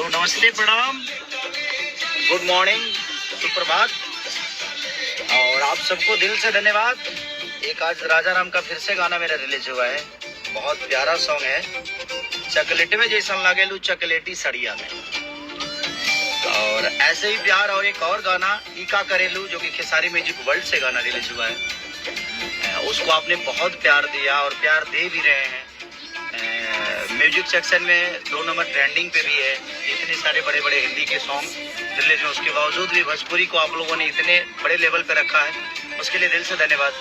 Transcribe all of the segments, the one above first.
तो नमस्ते, प्रणाम, गुड मॉर्निंग, सुप्रभात और आप सबको दिल से धन्यवाद। एक आज राजा राम का फिर से गाना मेरा रिलीज हुआ है, बहुत प्यारा सॉन्ग है, चकलेट में जैसा लागेलू चकलेटी सड़िया में। और ऐसे ही प्यार और एक और गाना ईका करेलू जो कि खेसारी म्यूजिक वर्ल्ड से गाना रिलीज हुआ है, उसको आपने बहुत प्यार दिया और प्यार दे भी रहे हैं। म्यूजिक सेक्शन में 2 नंबर ट्रेंडिंग पे भी है। इतने सारे बड़े बड़े हिंदी के सॉन्ग रिलीज हैं, उसके बावजूद भी भोजपुरी को आप लोगों ने इतने बड़े लेवल पे रखा है, उसके लिए दिल से धन्यवाद।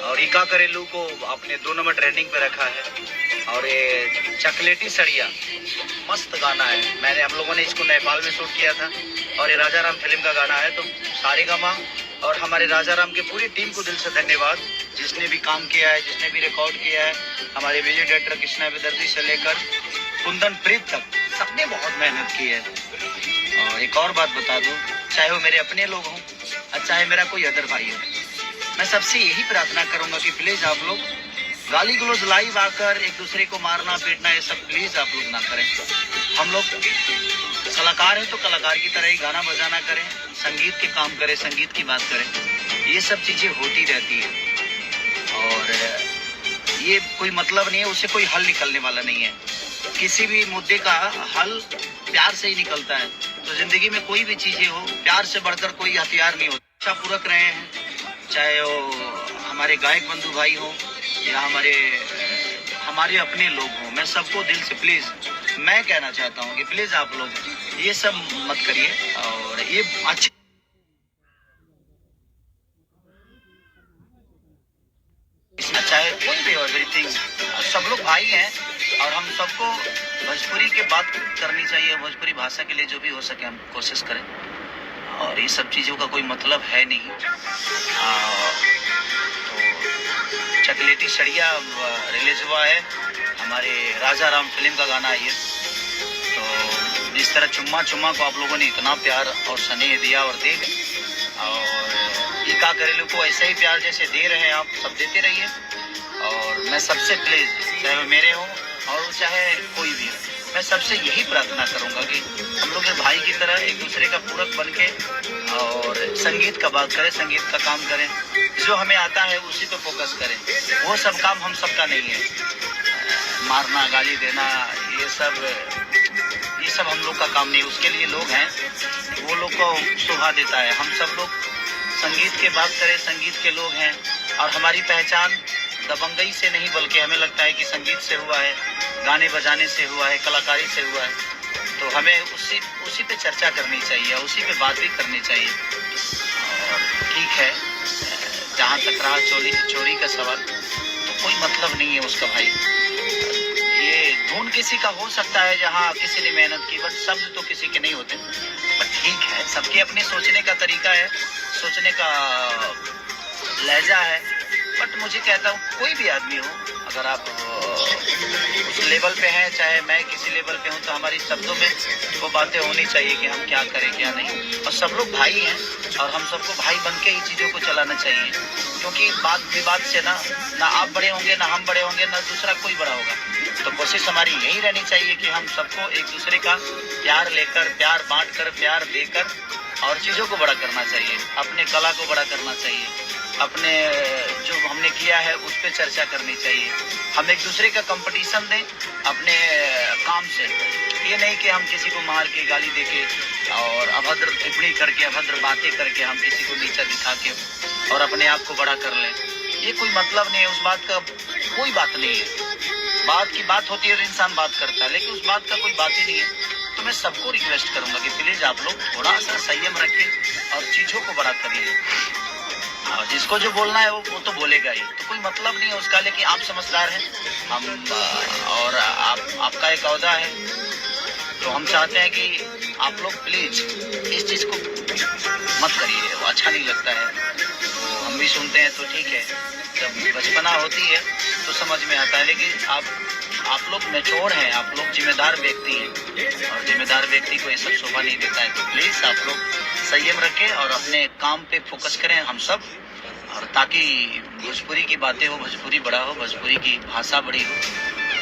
और ईका करेलू को आपने 2 नंबर ट्रेंडिंग पे रखा है। और ये चकलेटी सड़िया मस्त गाना है, मैंने हम लोगों ने इसको नेपाल में शूट किया था और ये राजा राम फिल्म का गाना है। तो सारेगामा और हमारे राजा राम की पूरी टीम को दिल से धन्यवाद, जिसने भी काम किया है, जिसने भी रिकॉर्ड किया है। हमारे म्यूजिक डायरेक्टर कृष्णा बेदर्जी से लेकर कुंदन प्रीत तक सबने बहुत मेहनत की है। और एक और बात बता दूं, चाहे वो मेरे अपने लोग हों और चाहे मेरा कोई अदर भाई हो, मैं सबसे यही प्रार्थना करूंगा कि प्लीज आप लोग गाली गलौज लाइव आकर एक दूसरे को मारना पीटना ये सब प्लीज आप लोग ना करें। हम लोग कलाकार हैं तो कलाकार की तरह ही गाना बजाना करें, संगीत के काम करें, संगीत की बात करें, ये सब चीजें होती रहती है। और ये कोई मतलब नहीं है, उससे कोई हल निकलने वाला नहीं है। किसी भी मुद्दे का हल प्यार से ही निकलता है। तो जिंदगी में कोई भी चीजें हो, प्यार से बढ़कर कोई हथियार नहीं होता। अच्छा पूरक रहे हैं, चाहे वो हमारे गायक बंधु भाई हो या हमारे अपने लोग हों, मैं सबको दिल से प्लीज मैं कहना चाहता हूँ कि प्लीज आप लोग ये सब मत करिए। और ये अच्छे इसमें चाहे कोई भी और एवरीथिंग, सब लोग भाई हैं और हम सबको भोजपुरी की बात करनी चाहिए। भोजपुरी भाषा के लिए जो भी हो सके हम कोशिश करें, और ये सब चीज़ों का कोई मतलब है नहीं। तो चकलेटी सड़िया रिलीज हुआ है, हमारे राजा राम फिल्म का गाना है ये। तो जिस तरह चुम्मा चुम्मा को आप लोगों ने इतना प्यार और स्नेह दिया और दे गए, और ईका करेलू को ऐसे ही प्यार जैसे दे रहे हैं आप सब देते रहिए। और मैं सबसे प्लीज, चाहे वो मेरे हों और चाहे कोई भी हो, मैं सबसे यही प्रार्थना करूंगा कि हम लोग भाई की तरह एक दूसरे का पूरक बन के और संगीत का बात करें, संगीत का काम करें, जो हमें आता है उसी पे फोकस करें। वो सब काम हम सबका नहीं है, मारना गाली देना ये सब हम लोग का काम नहीं। उसके लिए लोग हैं, वो लोग को शोभा देता है। हम सब लोग संगीत के बात करें, संगीत के लोग हैं और हमारी पहचान दबंगई से नहीं बल्कि हमें लगता है कि संगीत से हुआ है, गाने बजाने से हुआ है, कलाकारी से हुआ है। तो हमें उसी पे चर्चा करनी चाहिए, उसी पे बात भी करनी चाहिए। और ठीक है, जहाँ तक रहा चोरी का सवाल, तो कोई मतलब नहीं है उसका भाई। ये धुन किसी का हो सकता है जहाँ किसी ने मेहनत की, बट शब्द तो किसी के नहीं होते। बट ठीक है, सबके अपने सोचने का तरीका है, सोचने का लहजा है। बट मुझे कहता हूँ कोई भी आदमी हो, अगर आप उस लेवल पे हैं, चाहे मैं किसी लेवल पे हूँ, तो हमारी शब्दों में वो बातें होनी चाहिए कि हम क्या करें क्या नहीं। और सब लोग भाई हैं और हम सबको भाई बन के ही चीज़ों को चलाना चाहिए, क्योंकि बात विवाद से ना आप बड़े होंगे, ना हम बड़े होंगे, ना दूसरा कोई बड़ा होगा। तो कोशिश हमारी यही रहनी चाहिए कि हम सबको एक दूसरे का प्यार लेकर, प्यार बांट कर, प्यार देकर और चीज़ों को बड़ा करना चाहिए, अपने कला को बड़ा करना चाहिए, अपने जो हमने किया है उस पर चर्चा करनी चाहिए। हम एक दूसरे का कंपटीशन दें अपने काम से, ये नहीं कि हम किसी को मार के, गाली दे के और अभद्र टिप्पणी करके, अभद्र बातें करके हम किसी को नीचा दिखा के और अपने आप को बड़ा कर लें। ये कोई मतलब नहीं है, उस बात का कोई बात नहीं है। बात की बात होती है और इंसान बात करता है, लेकिन उस बात का कोई बात ही नहीं है। तो मैं सबको रिक्वेस्ट करूंगा कि प्लीज आप लोग थोड़ा सा संयम रखें और चीज़ों को बड़ा करिए। और जिसको जो बोलना है वो तो बोलेगा ही, तो कोई मतलब नहीं है उसका। लेकिन आप समझदार हैं, हम और आपका एक औहदा है, तो हम चाहते हैं कि आप लोग प्लीज इस चीज़ को मत करिए, वो अच्छा नहीं लगता है। तो हम भी सुनते हैं तो ठीक है, जब बचपना होती है तो समझ में आता है, लेकिन आप लोग मैच्योर हैं, आप लोग जिम्मेदार व्यक्ति हैं और जिम्मेदार व्यक्ति को ये सब शोभा नहीं देता है। तो प्लीज आप लोग संयम रखें और अपने काम पे फोकस करें हम सब, और ताकि भोजपुरी की बातें हो, भोजपुरी बड़ा हो, भोजपुरी की भाषा बड़ी हो।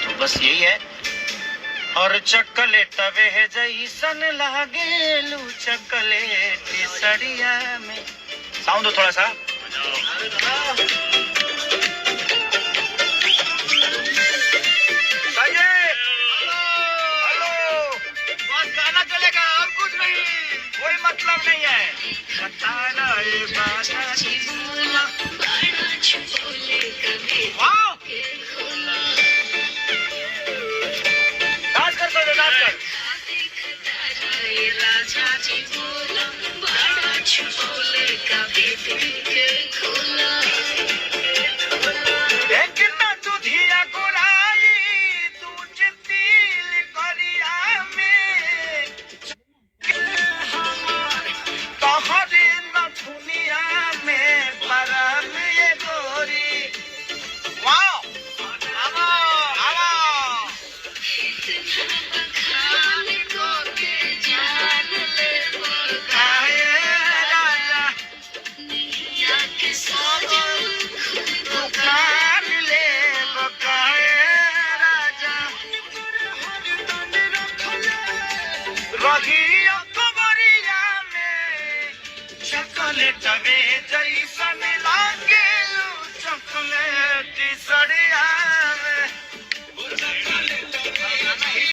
तो बस यही है। और चॉकलेट वे जैसन लागेलू चॉकलेट सड़िया में। साउंड दो थोड़ा सा। गाना चलेगा और कुछ नहीं, कोई मतलब नहीं है। डांस कर सकते, डांस कर। कितना दुधिया गुलाली दूज तिल करिया में तोहरे नथुनिया में परम ये गोरी। वाओ आवा आवा चॉकलेट वे जैसन